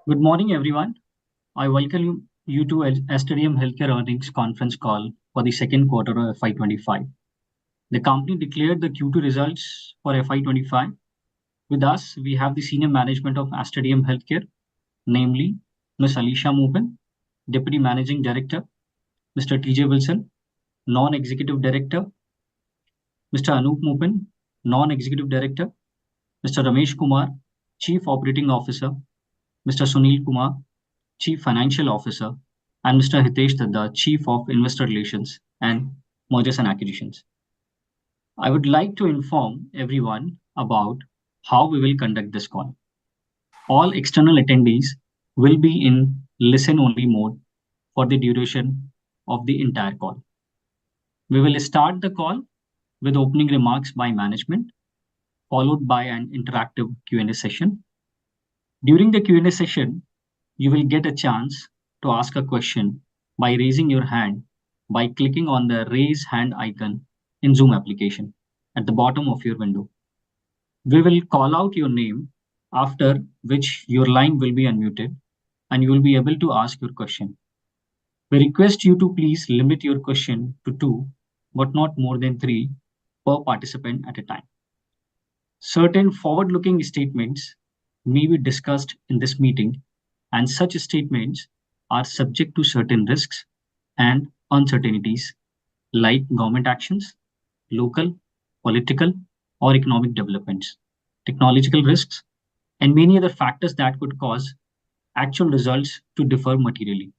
Good morning, everyone. I welcome you to Astar Healthcare Earnings Conference Call for the second quarter of FY25. The company declared the Q2 results for FY25. With us, we have the senior management of Astar Healthcare, namely Ms. Alisha Mupin, Deputy Managing Director, Mr. TJ Wilson, Non-Executive Director, Mr. Anup Mupin, Non-Executive Director, Mr. Ramesh Kumar, Chief Operating Officer, Mr. Sunil Kumar, Chief Financial Officer, and Mr. Hitesh Tadda, Chief of Investor Relations and Mergers and Acquisitions. I would like to inform everyone about how we will conduct this call. All external attendees will be in listen-only mode for the duration of the entire call. We will start the call with opening remarks by management, followed by an interactive Q&A session. During the Q&A session, you will get a chance to ask a question by raising your hand by clicking on the raise hand icon in Zoom application at the bottom of your window. We will call out your name, after which your line will be unmuted and you will be able to ask your question. We request you to please limit your question to two, but not more than three per participant at a time. Certain forward-looking statements may be discussed in this meeting, and such statements are subject to certain risks and uncertainties like government actions, local, political, or economic developments, technological risks, and many other factors that could cause actual results to differ materially.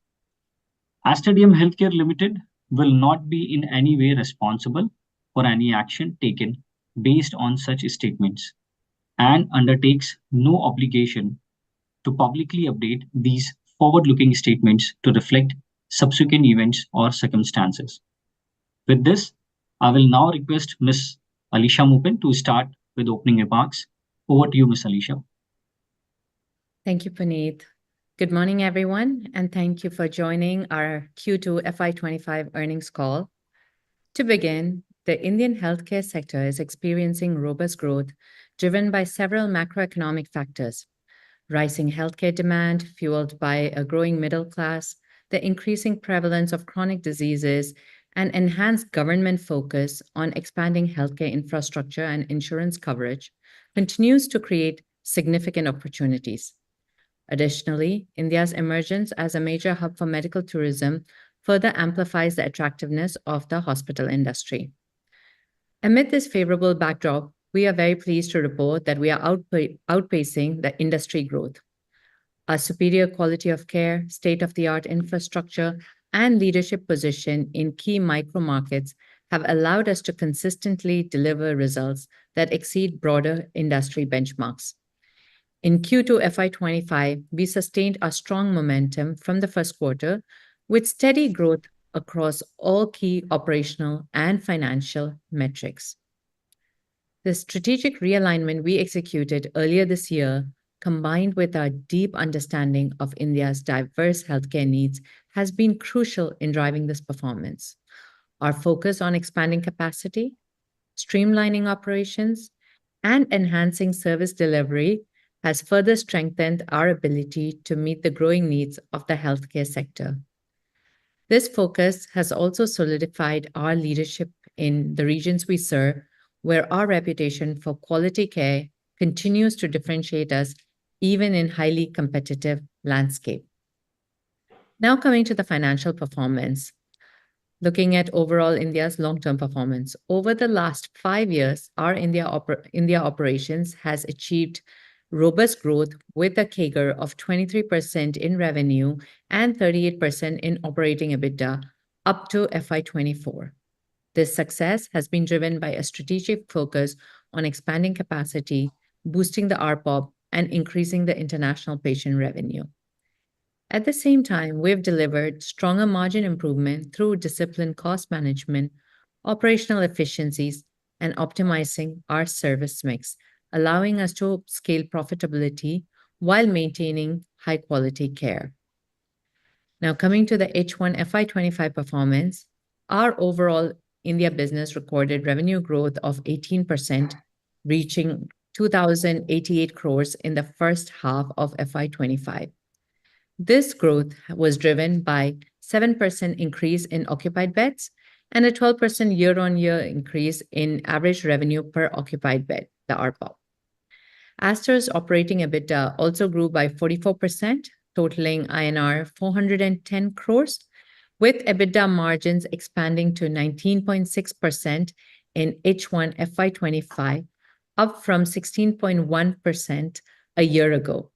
Aster DM Healthcare Limited will not be in any way responsible for any action taken based on such statements and undertakes no obligation to publicly update these forward-looking statements to reflect subsequent events or circumstances. With this, I will now request Ms. Alisha Mupin to start with opening remarks. Over to you, Ms. Alisha. Thank you, Puneet. Good morning, everyone, and thank you for joining our Q2 FY25 earnings call. To begin, the Indian healthcare sector is experiencing robust growth driven by several macroeconomic factors. Rising healthcare demand fueled by a growing middle class, the increasing prevalence of chronic diseases, and enhanced government focus on expanding healthcare infrastructure and insurance coverage continues to create significant opportunities. Additionally, India's emergence as a major hub for medical tourism further amplifies the attractiveness of the hospital industry. Amid this favorable backdrop, we are very pleased to report that we are outpacing the industry growth. Our superior quality of care, state-of-the-art infrastructure, and leadership position in key micro markets have allowed us to consistently deliver results that exceed broader industry benchmarks. In Q2 FY25, we sustained our strong momentum from the first quarter with steady growth across all key operational and financial metrics. The strategic realignment we executed earlier this year, combined with our deep understanding of India's diverse healthcare needs, has been crucial in driving this performance. Our focus on expanding capacity, streamlining operations, and enhancing service delivery has further strengthened our ability to meet the growing needs of the healthcare sector. This focus has also solidified our leadership in the regions we serve, where our reputation for quality care continues to differentiate us even in highly competitive landscape. Now coming to the financial performance. Looking at overall India's long-term performance, over the last 5 years, our India operations has achieved robust growth with a CAGR of 23% in revenue and 38% in operating EBITDA up to FY24. This success has been driven by a strategic focus on expanding capacity, boosting the ARPOB, and increasing the international patient revenue. At the same time, we've delivered stronger margin improvement through disciplined cost management, operational efficiencies, and optimizing our service mix, allowing us to scale profitability while maintaining high-quality care. Now, coming to the H1 FY25 performance, our overall India business recorded revenue growth of 18%, reaching 2,088 crores in the first half of FY25. This growth was driven by 7% increase in occupied beds and a 12% year-on-year increase in average revenue per occupied bed, the ARPOB. Astar's operating EBITDA also grew by 44%, totaling INR 410 crores, with EBITDA margins expanding to 19.6% in H1 FY25, up from 16.1% a year ago.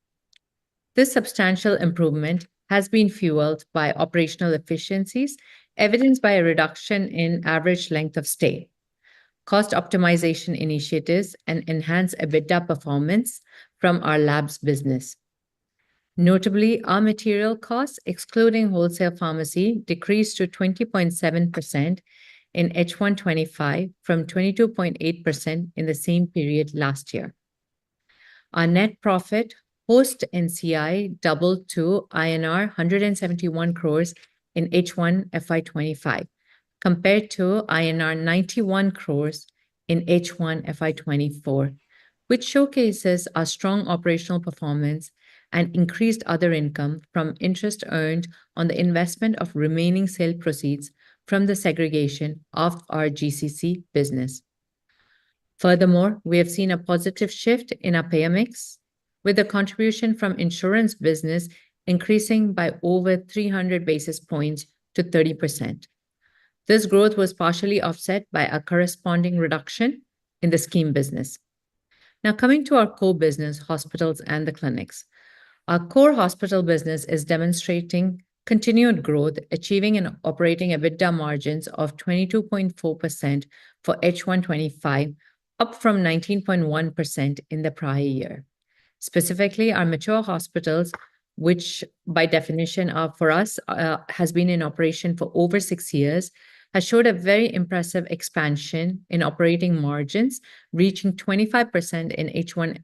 This substantial improvement has been fueled by operational efficiencies, evidenced by a reduction in average length of stay, cost optimization initiatives, and enhanced EBITDA performance from our labs business. Notably, our material costs, excluding wholesale pharmacy, decreased to 20.7% in H125 from 22.8% in the same period last year. Our net profit post NCI doubled to INR 171 crores in H1 FY25, compared to INR 91 crores in H1 FY24, which showcases our strong operational performance and increased other income from interest earned on the investment of remaining sale proceeds from the segregation of our GCC business. Furthermore, we have seen a positive shift in our payer mix, with the contribution from insurance business increasing by over 300 basis points to 30%. This growth was partially offset by a corresponding reduction in the scheme business. Now, coming to our core business, hospitals and the clinics. Our core hospital business is demonstrating continued growth, achieving an operating EBITDA margins of 22.4% for H125, up from 19.1% in the prior year. Specifically, our mature hospitals, which by definition for us has been in operation for over 6 years, has showed a very impressive expansion in operating margins, reaching 25% in H1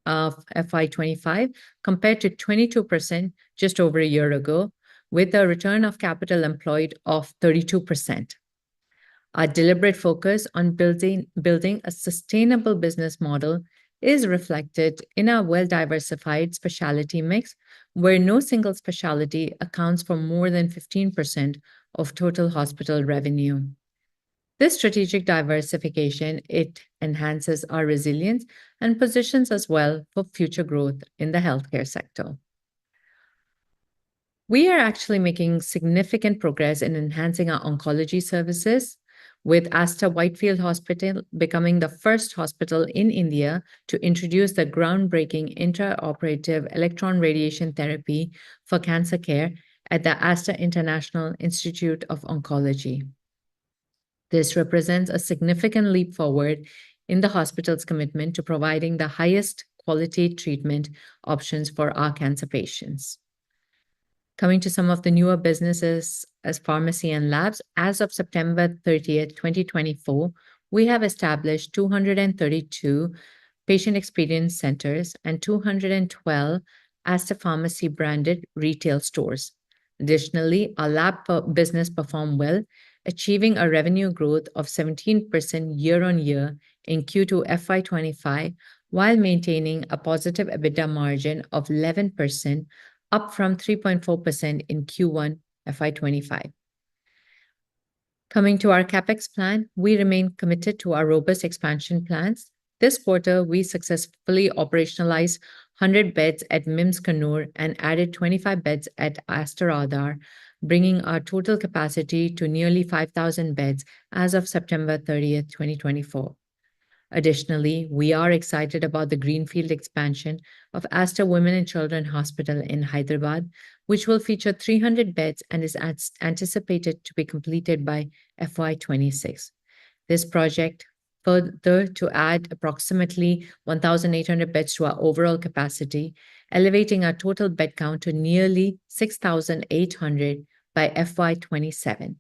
of FY25 compared to 22% just over a year ago, with a return of capital employed of 32%. Our deliberate focus on building a sustainable business model is reflected in our well-diversified specialty mix, where no single specialty accounts for more than 15% of total hospital revenue. This strategic diversification, it enhances our resilience and positions us well for future growth in the healthcare sector. We are actually making significant progress in enhancing our oncology services, with Astar Whitefield Hospital becoming the first hospital in India to introduce the groundbreaking intraoperative electron radiation therapy for cancer care at the Astar International Institute of Oncology. This represents a significant leap forward in the hospital's commitment to providing the highest quality treatment options for our cancer patients. Coming to some of the newer businesses as pharmacy and labs, as of September 30th, 2024, we have established 232 patient experience centers and 212 Astar Pharmacy branded retail stores. Additionally, our lab business performed well, achieving a revenue growth of 17% year-on-year in Q2 FY25, while maintaining a positive EBITDA margin of 11%, up from 3.4% in Q1 FY25. Coming to our CapEx plan, we remain committed to our robust expansion plans. This quarter, we successfully operationalized 100 beds at MIMS Kannur and added 25 beds at Astar Adar, bringing our total capacity to nearly 5,000 beds as of September 30th, 2024. Additionally, we are excited about the greenfield expansion of Astar Women and Children Hospital in Hyderabad, which will feature 300 beds and is anticipated to be completed by FY26. This project further to add approximately 1,800 beds to our overall capacity, elevating our total bed count to nearly 6,800 by FY27.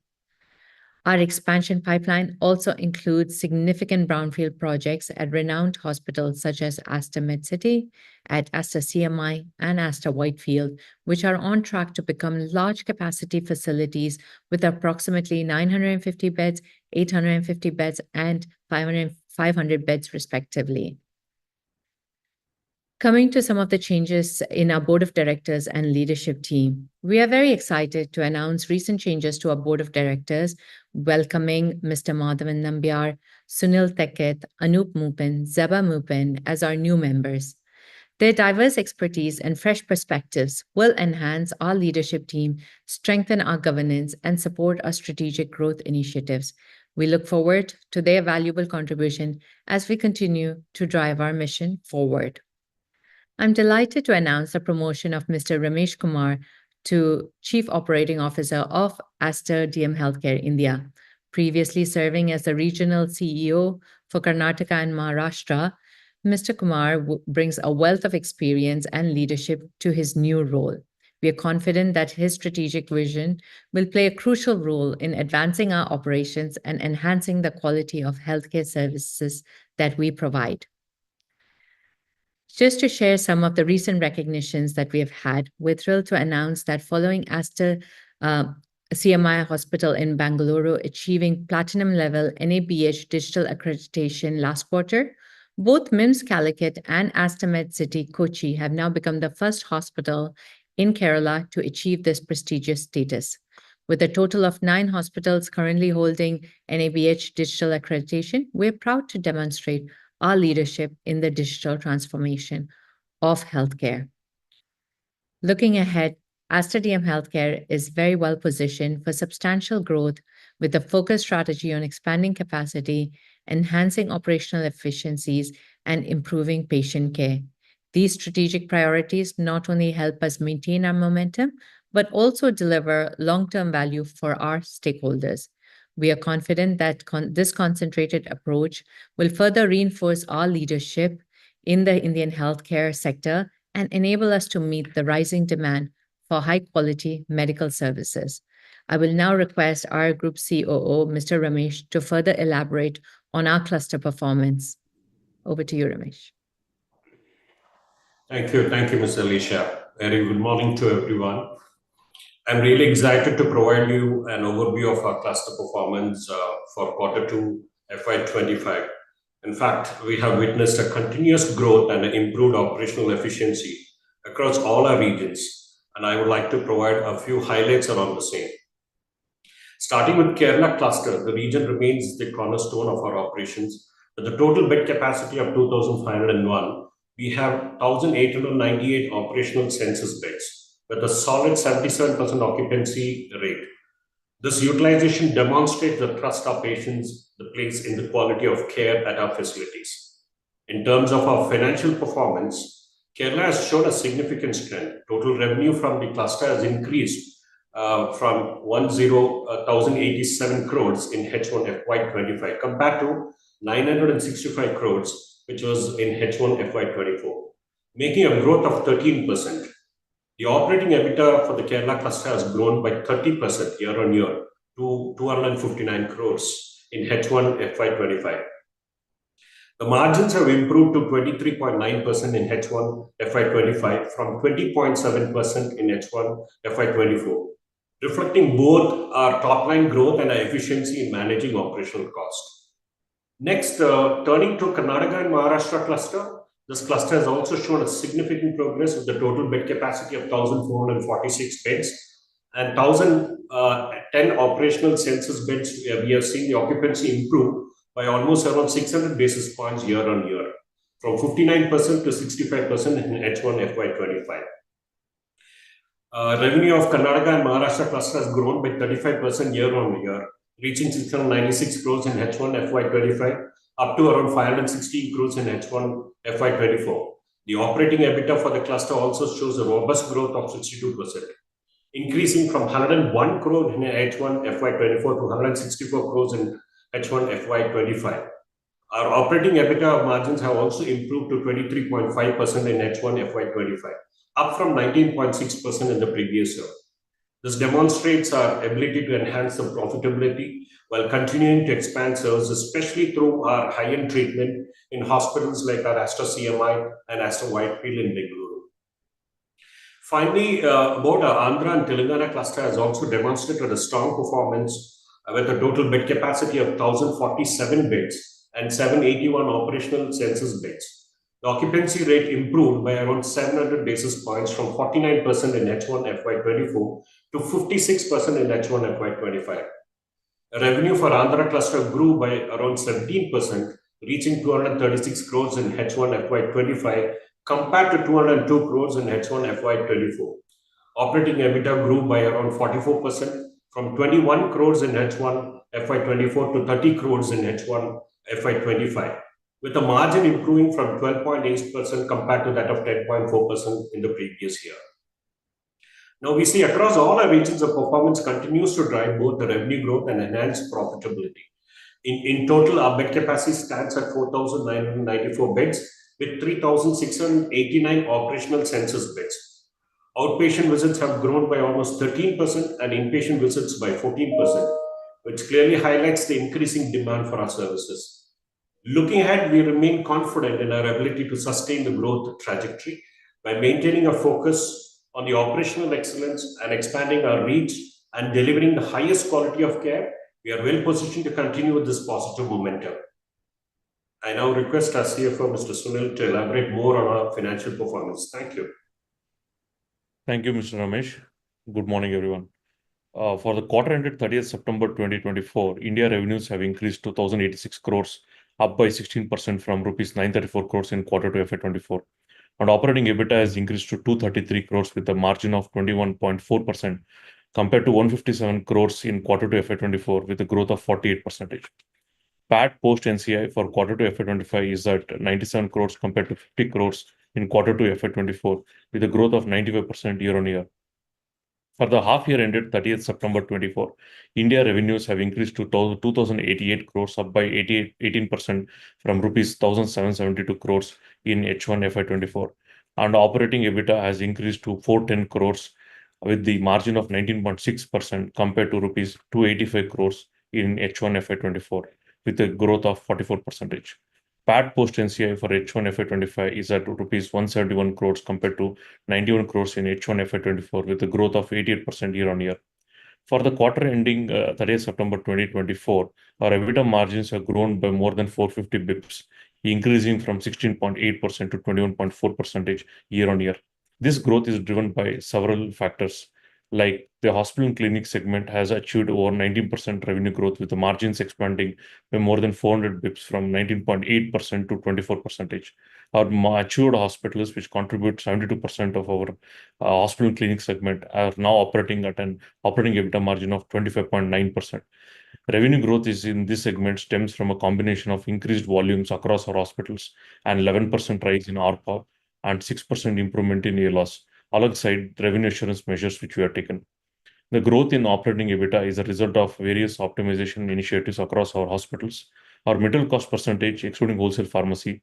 Our expansion pipeline also includes significant brownfield projects at renowned hospitals such as Astar MedCity, at Astar CMI, and Astar Whitefield, which are on track to become large capacity facilities with approximately 950 beds, 850 beds, and 500 beds respectively. Coming to some of the changes in our board of directors and leadership team, we are very excited to announce recent changes to our board of directors, welcoming Mr. Madhavan Nambiar, Sunil Teketh, Anup Mupin, Zeba Mupin as our new members. Their diverse expertise and fresh perspectives will enhance our leadership team, strengthen our governance, and support our strategic growth initiatives. We look forward to their valuable contribution as we continue to drive our mission forward. I'm delighted to announce the promotion of Mr. Ramesh Kumar to Chief Operating Officer of Astar DM Healthcare India. Previously serving as the regional CEO for Karnataka and Maharashtra, Mr. Kumar brings a wealth of experience and leadership to his new role. We are confident that his strategic vision will play a crucial role in advancing our operations and enhancing the quality of healthcare services that we provide. Just to share some of the recent recognitions that we have had, we're thrilled to announce that following Astor CMI Hospital in Bangalore achieving platinum level NABH digital accreditation last quarter, both MIMS Calicut and Aster Med City Kochi have now become the first hospital in Kerala to achieve this prestigious status. With a total of 9 hospitals currently holding NABH digital accreditation, we're proud to demonstrate our leadership in the digital transformation of healthcare. Looking ahead, Aster DM Healthcare is very well positioned for substantial growth with a focused strategy on expanding capacity, enhancing operational efficiencies, and improving patient care. These strategic priorities not only help us maintain our momentum, but also deliver long-term value for our stakeholders. We are confident that this concentrated approach will further reinforce our leadership in the Indian healthcare sector and enable us to meet the rising demand for high-quality medical services. I will now request our Group COO, Mr. Ramesh, to further elaborate on our cluster performance. Over to you, Ramesh. Thank you, Ms. Alicia. Very good morning to everyone. I'm really excited to provide you an overview of our cluster performance for Q2 FY25. In fact, we have witnessed a continuous growth and improved operational efficiency across all our regions, and I would like to provide a few highlights around the same. Starting with Kerala cluster, the region remains the cornerstone of our operations. With a total bed capacity of 2,501, we have 1,898 operational census beds, with a solid 77% occupancy rate. This utilization demonstrates the trust our patients place in the quality of care at our facilities. In terms of our financial performance, Kerala has shown a significant strength. Total revenue from the cluster has increased from 1,087 crores in H1 FY25 compared to 965 crores, which was in H1 FY24, making a growth of 13%. The operating EBITDA for the Kerala cluster has grown by 30% year on year to 259 crores in H1 FY25. The margins have improved to 23.9% in H1 FY25 from 20.7% in H1 FY24, reflecting both our top-line growth and our efficiency in managing operational costs. Next, turning to Karnataka and Maharashtra cluster, this cluster has also shown a significant progress with the total bed capacity of 1,446 beds and 1,010 operational census beds. We have seen the occupancy improve by almost around 600 basis points year on year, from 59% to 65% in H1 FY25. Revenue of Karnataka and Maharashtra cluster has grown by 35% year on year, reaching 696 crores in H1 FY25, up to around 516 crores in H1 FY24. The operating EBITDA for the cluster also shows a robust growth of 62%, increasing from 101 crore in H1 FY24 to 164 crores in H1 FY25. Our operating EBITDA margins have also improved to 23.5% in H1 FY25, up from 19.6% in the previous year. This demonstrates our ability to enhance the profitability while continuing to expand services, especially through our high-end treatment in hospitals like our Astar CMI and Astar Whitefield in Bengaluru. Finally, about our Andhra and Telangana cluster has also demonstrated a strong performance with a total bed capacity of 1,047 beds and 781 operational census beds. The occupancy rate improved by around 700 basis points from 49% in H1 FY24 to 56% in H1 FY25. Revenue for Andhra cluster grew by around 17%, reaching 236 crores in H1 FY25 compared to 202 crores in H1 FY24. Operating EBITDA grew by around 44% from 21 crores in H1 FY24 to 30 crores in H1 FY25, with the margin improving from 12.8% compared to that of 10.4% in the previous year. Now we see across all our regions, the performance continues to drive both the revenue growth and enhanced profitability. In total, our bed capacity stands at 4,994 beds with 3,689 operational census beds. Outpatient visits have grown by almost 13% and inpatient visits by 14%, which clearly highlights the increasing demand for our services. Looking ahead, we remain confident in our ability to sustain the growth trajectory by maintaining a focus on the operational excellence and expanding our reach and delivering the highest quality of care. We are well positioned to continue with this positive momentum. I now request our CFO, Mr. Sunil, to elaborate more on our financial performance. Thank you. Thank you, Mr. Ramesh. Good morning, everyone. For the quarter ended 30th September 2024, India revenues have increased to 1,086 crores, up by 16% from rupees 934 crores in quarter 2 FY24. And operating EBITDA has increased to 233 crores with a margin of 21.4% compared to 157 crores in quarter 2 FY24 with a growth of 48%. PAT post NCI for quarter 2 FY25 is at 97 crores compared to 50 crores in quarter 2 FY24 with a growth of 95% year on year. For the half year ended 30th September 24, India revenues have increased to 2,088 crores, up by 18% from rupees 1,772 crores in H1 FY24. And operating EBITDA has increased to 410 crores with the margin of 19.6% compared to rupees 285 crores in H1 FY24 with a growth of 44%. PAT post NCI for H1 FY25 is at rupees 171 crores compared to 91 crores in H1 FY24 with a growth of 88% year on year. For the quarter ending 30th September 2024, our EBITDA margins have grown by more than 450 bips, increasing from 16.8% to 21.4% year on year. This growth is driven by several factors, like the hospital and clinic segment has achieved over 19% revenue growth with the margins expanding by more than 400 bips from 19.8% to 24%. Our matured hospitals, which contribute 72% of our hospital and clinic segment, are now operating at an operating EBITDA margin of 25.9%. Revenue growth is in this segment stems from a combination of increased volumes across our hospitals and 11% rise in ARPOB and 6% improvement in ALOS, alongside revenue assurance measures which we have taken. The growth in operating EBITDA is a result of various optimization initiatives across our hospitals. Our middle cost percentage, excluding wholesale pharmacy,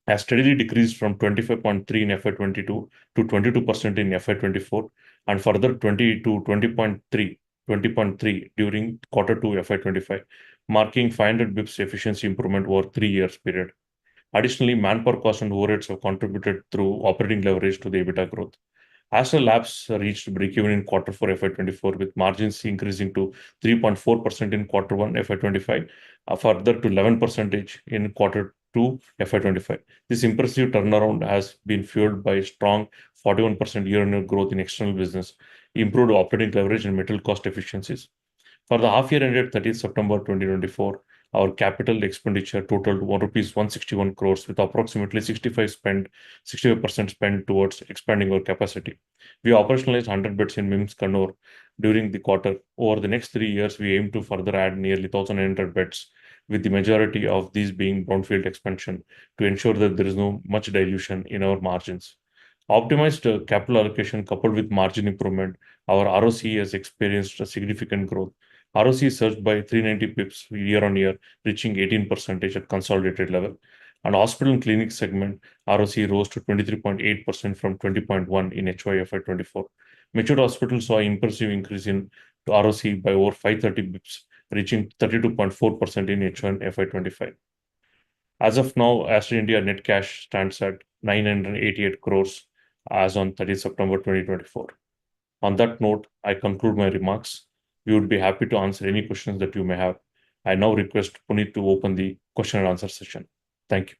has steadily decreased from 25.3% in FY22 to 22% in FY24 and further 20.3% during quarter 2 FY25, marking 500 bips efficiency improvement over 3 years period. Additionally, manpower costs and overheads have contributed through operating leverage to the EBITDA growth. Astar Labs reached break-even in quarter 4 FY24 with margins increasing to 3.4% in quarter 1 FY25, further to 11% in quarter 2 FY25. This impressive turnaround has been fueled by strong 41% year-on-year growth in external business, improved operating leverage and material cost efficiencies. For the half year ended 30th September 2024, our capital expenditure totaled rupees 161 crores with approximately 65% spent towards expanding our capacity. We operationalized 100 beds in MIMS Kannur during the quarter. Over the next 3 years, we aim to further add nearly 1,900 beds, with the majority of these being brownfield expansion to ensure that there is no much dilution in our margins. Optimized capital allocation coupled with margin improvement, our ROC has experienced a significant growth. ROC surged by 390 pips year on year, reaching 18% at consolidated level. And hospital and clinic segment, ROC rose to 23.8% from 20.1% in HYFY24. Matured hospitals saw an impressive increase in ROC by over 530 bips, reaching 32.4% in H1 FY25. As of now, Astar India net cash stands at 988 crores as on 30th September 2024. On that note, I conclude my remarks. We would be happy to answer any questions that you may have. I now request Puneet to open the question and answer session. Thank you.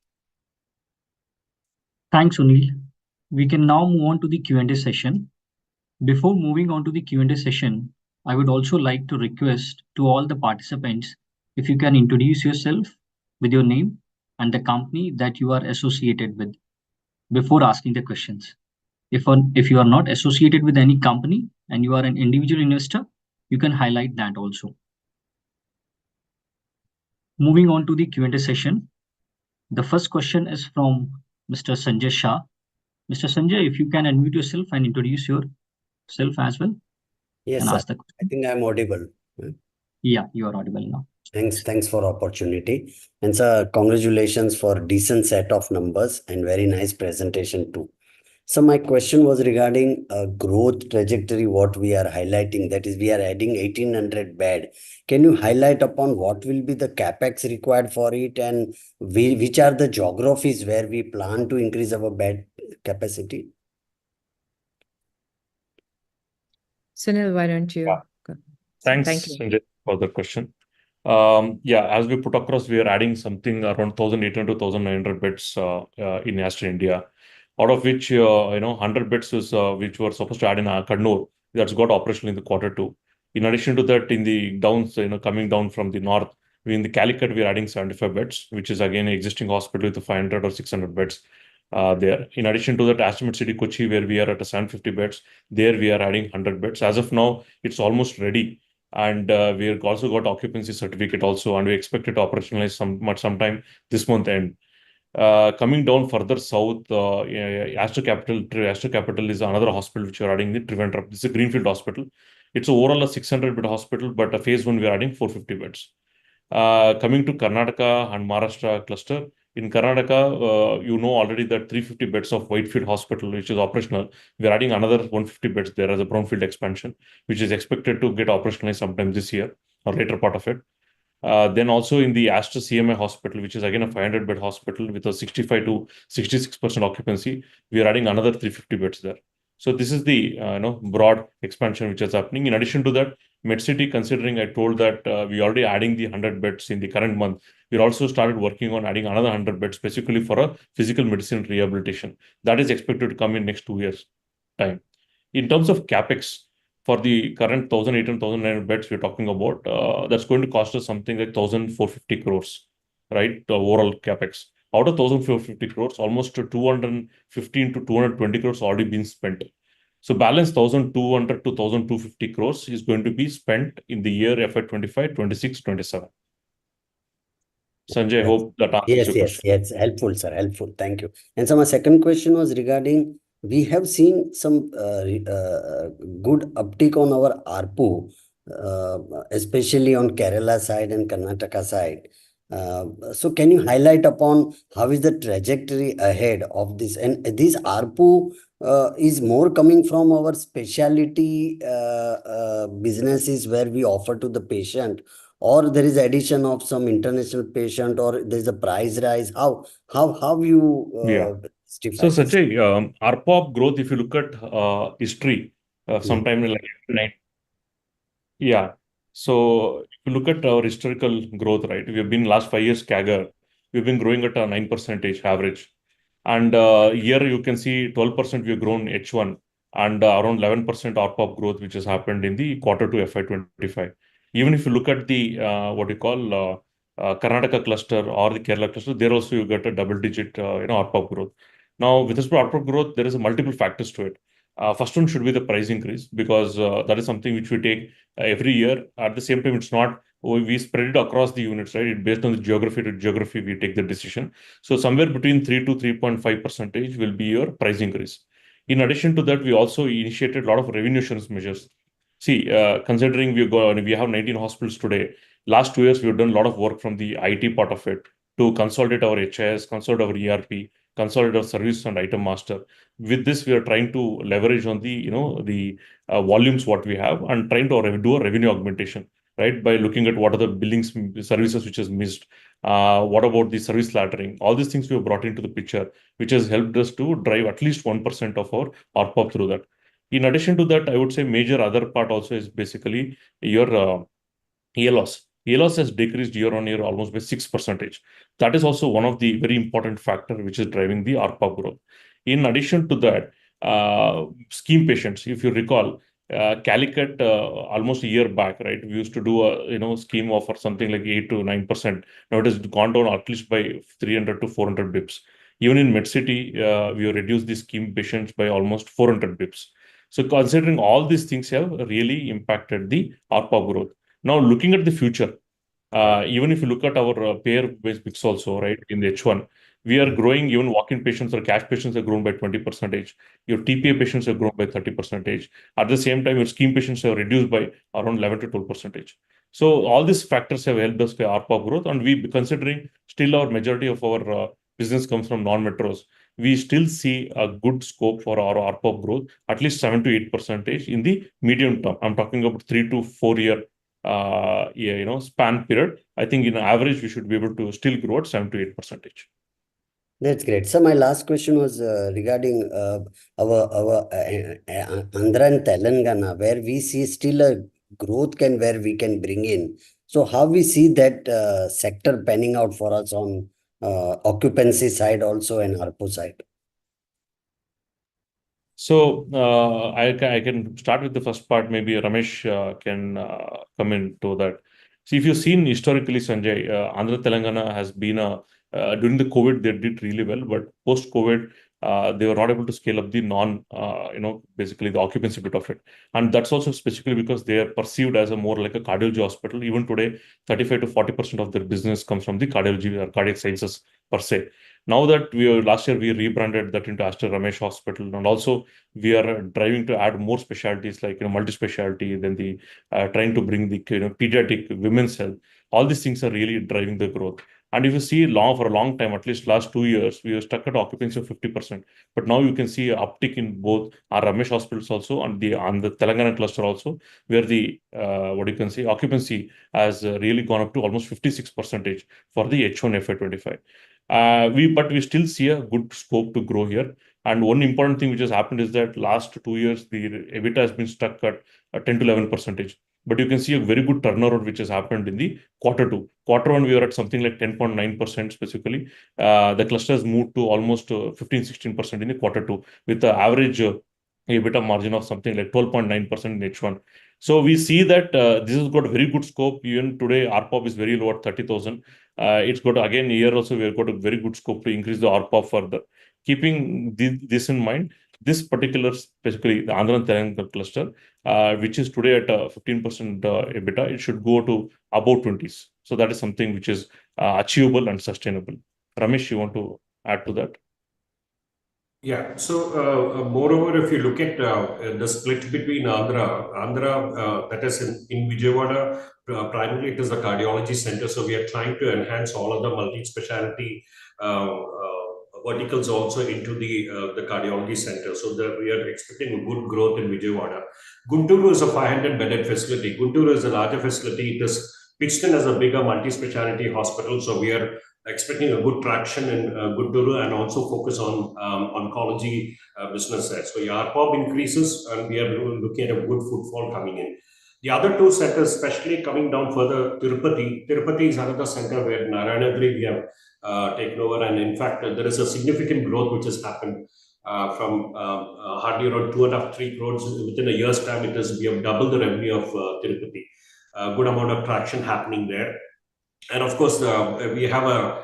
Thanks, Sunil. We can now move on to the Q&A session. Before moving on to the Q&A session, I would also like to request to all the participants if you can introduce yourself with your name and the company that you are associated with before asking the questions. If you are not associated with any company and you are an individual investor, you can highlight that also. Moving on to the Q&A session. The first question is from Mr. Sanjay Shah. Mr. Sanjay, if you can unmute yourself and introduce yourself as well Yes, and sir. ask the I question. think I'm audible. Yeah, you are audible now. Thanks for opportunity. And sir, congratulations for decent set of numbers and very nice presentation too. So my question was regarding growth trajectory, what we are highlighting, that is we are adding 1800 bed. Can you highlight upon what will be the capex required for it and which are the geographies where we plan to increase our bed capacity? Sunil, why don't you Yeah. go? Thanks, Thank you. Sanjay, for the question. Yeah, as we put across, we are adding something around 1,800 to 1,900 beds in Astar India, out of which 100 beds is which were supposed to add in Kannur. That's got operational in the quarter 2. In addition to that, in the downs, coming down from the north, we in the Calicut, we are adding 75 beds, which is again an existing hospital with 500 or 600 beds there. In addition to that, Astomet City, Kochi, where we are at 750 beds, there we are adding 100 beds. As of now, it's almost ready. And we have also got occupancy certificate also, and we expect it to operationalize sometime this month end. Coming down further south, Astor Capital is another hospital which we are adding in Trivandrum. This is a greenfield hospital. It's overall a 600-bed hospital, but a phase 1 we are adding 450 beds. Coming to Karnataka and Maharashtra cluster, in Karnataka, you know already that 350 beds of Whitefield Hospital, which is operational. We are adding another 150 beds there as a brownfield expansion, which is expected to get operationalized sometime this year or later part of it. Then also in the Astor CMI hospital, which is again a 500-bed hospital with a 65 to 66% occupancy, we are adding another 350 beds there. So this is the broad expansion which is happening. In addition to that, MedCity, considering I told that we already adding the 100 beds in the current month, we also started working on adding another 100 beds specifically for a physical medicine rehabilitation. That is expected to come in next 2 years' time. In terms of capex, for the current 1,800, 1,900 beds we're talking about, that's going to cost us something like 1,450 crores, right? The overall capex. Out of 1,450 crores, almost 215 to 220 crores already been spent. So balance 1,200 to 1,250 crores is going to be spent in the year FY25, 26, 27. Sanjay, I hope that answers your question. Yes. Helpful, sir. Helpful. Thank you. And so my second question was regarding, we have seen some good uptick on our ARPU, especially on Kerala side and Karnataka side. So can you highlight upon how is the trajectory ahead of this? And this ARPU is more coming from our specialty businesses where we offer to the patient, or there is addition of some international patient, or there is a price rise. How you Yeah. justify So this? Sanjay, ARPOB growth, if you look at history, Yeah. sometime like yeah. So if you look at our historical growth, right, we have been last 5 years CAGR, we've been growing at a 9% average. And here you can see 12% we have grown H1 and around 11% ARPOB growth, which has happened in the quarter 2 FY25. Even if you look at the what you call Karnataka cluster or the Kerala cluster, there also you get a double-digit ARPOB growth. Now, with respect to ARPOB growth, there is a multiple factors to it. First one should be the price increase, because that is something which we take every year. At the same time, it's not we spread it across the units, right? It based on the geography to geography, we take the decision. So somewhere between 3 to 3.5% will be your price increase. In addition to that, we also initiated a lot of revenue assurance measures. See, considering we have 19 hospitals today, last 2 years we've done a lot of work from the IT part of it to consolidate our HIS, consolidate our ERP, consolidate our service and item master. With this, we are trying to leverage on the volumes what we have and trying to do a revenue augmentation, right? By looking at what are the billings services which is missed, what about the service laddering? All these things we have brought into the picture, which has helped us to drive at least 1% of our ARPOB through that. In addition to that, I would say major other part also is basically your ELOS. ALOS has decreased year on year almost by 6%. That is also one of the very important factor which is driving the ARPA growth. In addition to that, scheme patients, if you recall, Calicut almost a year back, right? We used to do a scheme offer something like 8 to 9%. Now it has gone down at least by 300 to 400 bips. Even in MedCity, we have reduced the scheme patients by almost 400 bips. So considering all these things have really impacted the ARPA growth. Now looking at the future, even if you look at our payer-based mix also, right, in the H1, we are growing. Even walk-in patients or cash patients have grown by 20%. Your TPA patients have grown by 30%. At the same time, your scheme patients have reduced by around 11 to 12%. So all these factors have helped us for ARPA growth, and we considering still our majority of our business comes from non-metros. We still see a good scope for our ARPA growth, at least 7 to 8% in the medium term. I'm talking about 3 to 4 year span period. I think in average we should be able to still grow at 7 to 8%. That's great. So my last question was regarding our Andhra and Telangana, where we see still a growth where we can bring in. So how we see that sector panning out for us on occupancy side also and ARPU side? So I can start with the first part. Maybe Ramesh can come into that. See, if you've seen historically, Sanjay, Andhra Telangana has been during the COVID, they did really well, but post-COVID, they were not able to scale up the basically the occupancy bit of it. And that's also specifically because they are perceived as a more like a cardiology hospital. Even today, 35 to 40% of their business comes from the cardiology or cardiac sciences per se. Now that last year we rebranded that into Astar Ramesh Hospital, and also we are driving to add more specialties like multi-specialty, then the trying to bring the pediatric women's health. All these things are really driving the growth. And if you see for a long time, at least last 2 years, we were stuck at occupancy of 50%. But now you can see an uptick in both our Ramesh hospitals also and the Telangana cluster also, where the what you can say occupancy has really gone up to almost 56% for the H1 FY25. But we still see a good scope to grow here. And one important thing which has happened is that last 2 years, the EBITDA has been stuck at 10 to 11%. But you can see a very good turnaround which has happened in the Q2. Q1, we were at something like 10.9% specifically. The cluster has moved to almost 15-16% in the Q2 with the average EBITDA margin of something like 12.9% in H1. So we see that this has got a very good scope. Even today, ARPOB is very low at 30,000. It's got again here also we have got a very good scope to increase the ARPOB further. Keeping this in mind, this particular specifically the Andhra and Telangana cluster, which is today at 15% EBITDA, it should go to about 20s. So that is something which is achievable and sustainable. Ramesh, you want to add to that? Yeah. So, moreover, if you look at the split between Andhra, that is in Vijayawada, primarily it is a cardiology center. So we are trying to enhance all of the multi-specialty verticals also into the cardiology center. So that we are expecting a good growth in Vijayawada. Guntur is a 500-bedded facility. Guntur is a larger facility. It is pitched in as a bigger multi-specialty hospital. So we are expecting a good traction in Guntur and also focus on oncology business there. So your ARPOB increases and we are looking at a good footfall coming in. The other two centers, especially coming down further, Tirupati. Tirupati is another center where Narayanagiri we have taken over. And in fact, there is a significant growth which has happened from hardly around 2.5-3 crores. Within a year's time, we have doubled the revenue of Tirupati. Good amount of traction happening there. And of course, we have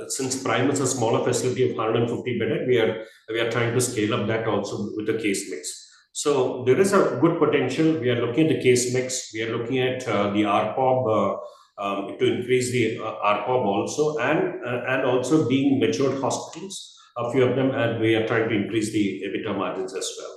since Prime is a smaller facility of 150 bedded, we are trying to scale up that also with the case mix. So there is a good potential. We are looking at the case mix. We are looking at the ARPOB to increase the ARPOB also, and also being matured hospitals, a few of them, and we are trying to increase the EBITDA margins as well.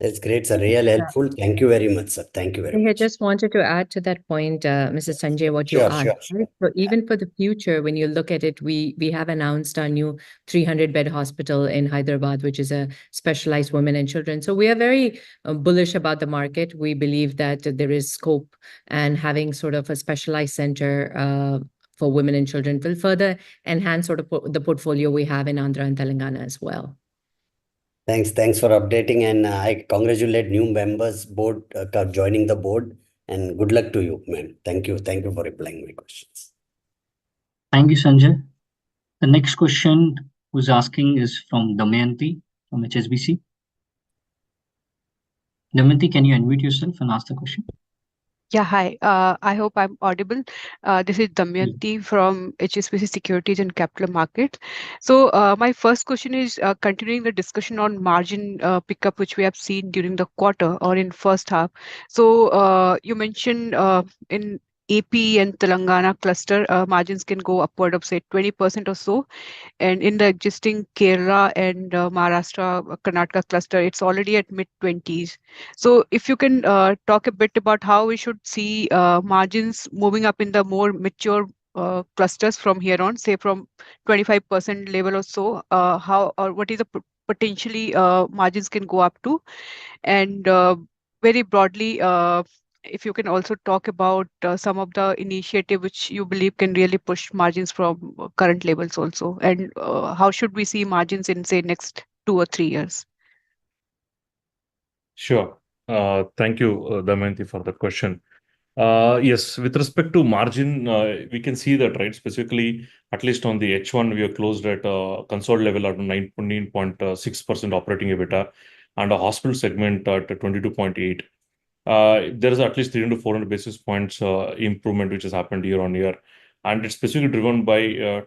That's great, sir. Real helpful. Thank you very much, sir. Thank you very much. I just wanted to add to that point, Mrs. Sanjay, what you asked. Sure. So even for the future, when you look at it, we have announced our new 300-bed hospital in Hyderabad, which is a specialized women and children. So we are very bullish about the market. We believe that there is scope, and having sort of a specialized center for women and children will further enhance sort of the portfolio we have in Andhra and Telangana as well. Thanks for updating, and I congratulate new members board joining the board, And good luck to you, ma'am. Thank you. Thank you for replying my questions. Thank you, Sanjay. The next question who's asking is from Damayanti from HSBC. Damayanti, can you unmute yourself and ask the question? Yeah, hi. I hope I'm audible. This is Damayanti from HSBC Securities and Capital Markets. So my first question is continuing the discussion on margin pickup, which we have seen during the quarter or in first half. So you mentioned in AP and Telangana cluster, margins can go upward of say 20% or so. And in the existing Kerala and Maharashtra, Karnataka cluster, it's already at mid-20s. So if you can talk a bit about how we should see margins moving up in the more mature clusters from here on, say from 25% level or so, how or what is the potentially margins can go up to? And very broadly, if you can also talk about some of the initiative which you believe can really push margins from current levels also, and how should we see margins in say next 2 or 3 years? Sure. Thank you, Damayanti, for the question. Yes, with respect to margin, we can see that, right? Specifically, at least on the H1, we are closed at consolidated level at 9.6% operating EBITDA and a hospital segment at 22.8. There is at least 300 to 400 basis points improvement which has happened year on year. And it's specifically driven by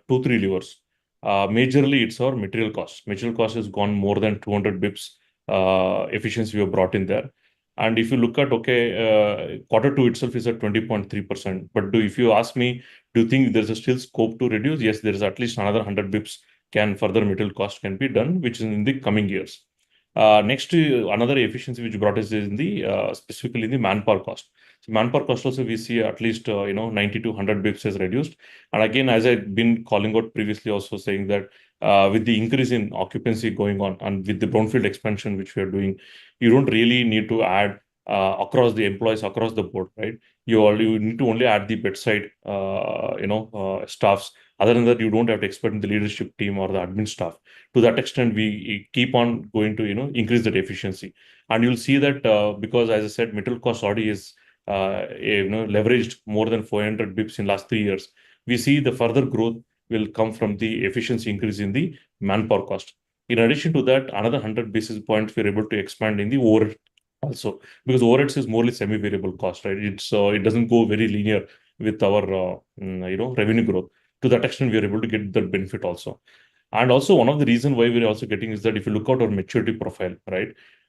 two, three levers. Majorly, it's our material cost. Material cost has gone more than 200 bips efficiency we have brought in there. And if you look at, quarter two itself is at 20.3%. But if you ask me, do you think there's a still scope to reduce? Yes, there is at least another 100 bips can further material cost can be done, which is in the coming years. Next to another efficiency which brought us is in the specifically in the manpower cost. So manpower cost also we see at least 90 to 100 bips has reduced. And again, as I've been calling out previously, also saying that with the increase in occupancy going on and with the brownfield expansion which we are doing, you don't really need to add across the employees across the board, right? You need to only add the bedside staffs. Other than that, you don't have to expect the leadership team or the admin staff. To that extent, we keep on going to increase that efficiency, and you'll see that because, as I said, material cost already is leveraged more than 400 bips in last 3 years. We see the further growth will come from the efficiency increase in the manpower cost. In addition to that, another 100 basis points we're able to expand in the overhead also, because overheads is morely semi-variable cost, right? It doesn't go very linear with our revenue growth. To that extent, we are able to get that benefit also. And also, one of the reasons why we're also getting is that if you look at our maturity profile, right?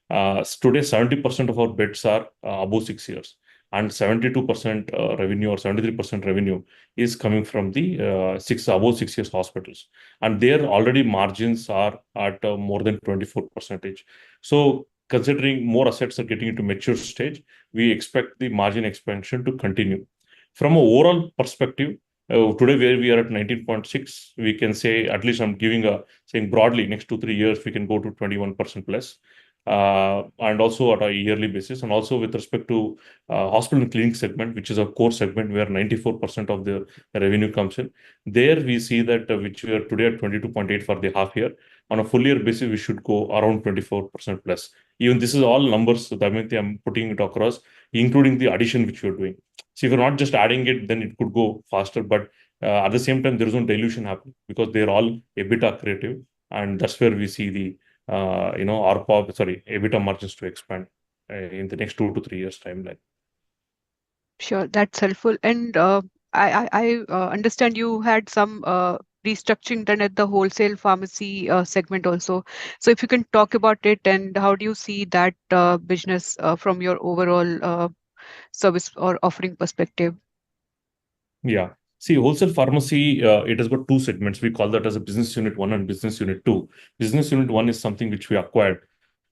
Today, 70% of our beds are above 6 years, and 72% revenue or 73% revenue is coming from the above 6 years hospitals. And their already margins are at more than 24%. So, considering more assets are getting into mature stage, we expect the margin expansion to continue. From an overall perspective, today, where we are at 19.6, we can say, at least I'm saying broadly, next 2 3 years, we can go to 21% plus. And also at a yearly basis. And also with respect to hospital and clinic segment, which is a core segment where 94% of the revenue comes in. There we see that which we are today at 22.8 for the half year. On a full year basis, we should go around 24% plus. Even this is all numbers that I'm putting it across, including the addition which you're doing. So if you're not just adding it, then it could go faster. But at the same time, there is no dilution happening because they're all EBITDA creative. And that's where we see the EBITDA margins to expand in the next 2 to 3 years timeline. Sure, that's helpful. And I understand you had some restructuring done at the wholesale pharmacy segment also. So if you can talk about it and how do you see that business from your overall service or offering perspective? Yeah. See, wholesale pharmacy, it has got two segments. We call that as a business unit 1 and business unit 2. Business unit 1 is something which we acquired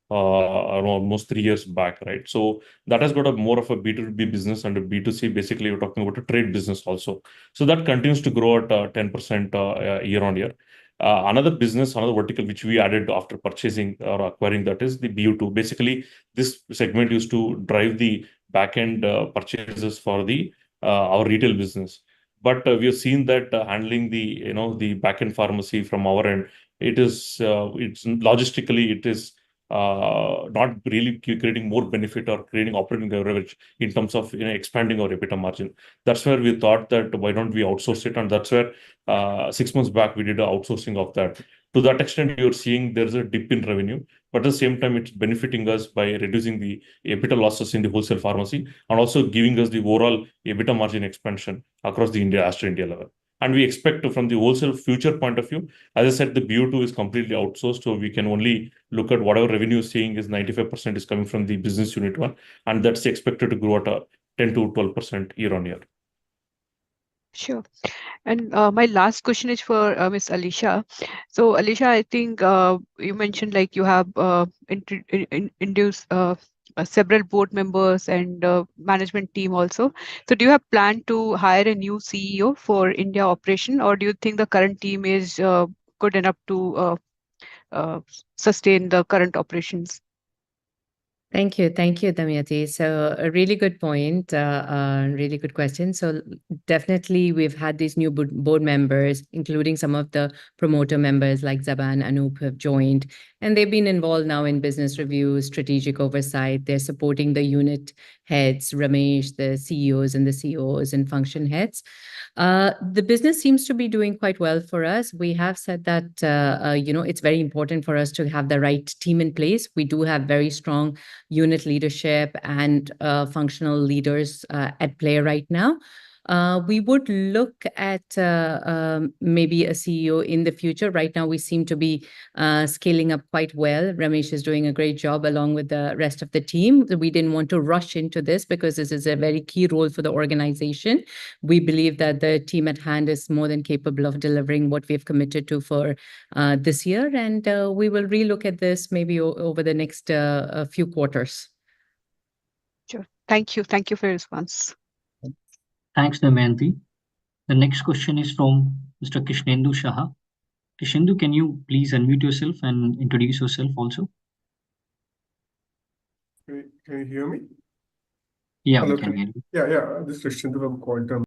almost 3 years back, right? So that has got a more of a B2B business and a B2C. Basically, we're talking about a trade business also. So that continues to grow at 10% year on year. Another vertical which we added after purchasing or acquiring, that is the BU2. Basically, this segment used to drive the back-end purchases for our retail business. But we have seen that handling the back-end pharmacy from our end, it's logistically, it is not really creating more benefit or creating operating leverage in terms of expanding our EBITDA margin. That's where we thought that why don't we outsource it, and that's where 6 months back we did an outsourcing of that. To that extent, you're seeing there's a dip in revenue, but at the same time, it's benefiting us by reducing the EBITDA losses in the wholesale pharmacy and also giving us the overall EBITDA margin expansion across the Aster India level. And we expect from the wholesale future point of view, as I said, the BU2 is completely outsourced, so we can only look at whatever revenue is seeing is 95% is coming from the business unit one, and that's expected to grow at a 10 to 12% year on year. Sure. And my last question is for Miss Alisha. So, Alisha, I think you mentioned like you have induced several board members and management team also. So, do you have plan to hire a new CEO for India operation, or do you think the current team is good enough to sustain the current operations? Thank you, Damayanti. So a really good point, really good question. So definitely we've had these new board members, including some of the promoter members like Zaban, Anup have joined, and they've been involved now in business reviews, strategic oversight. They're supporting the unit heads, Ramesh, the CEOs and the COOs and function heads. The business seems to be doing quite well for us. We have said that, it's very important for us to have the right team in place. We do have very strong unit leadership and functional leaders at play right now. We would look at maybe a CEO in the future. Right now, we seem to be scaling up quite well. Ramesh is doing a great job along with the rest of the team. We didn't want to rush into this because this is a very key role for the organization. We believe that the team at hand is more than capable of delivering what we've committed to for this year. And we will relook at this maybe over the next few quarters. Sure. Thank you. Thank you for your response. Thanks, Damayanti. The next question is from Mr. Krishnendu Shaha. Krishnendu, can you please unmute yourself and introduce yourself also? Can you hear me? Yeah, Hello, we can hear you. Yeah, this is Krishnendu from Quantum.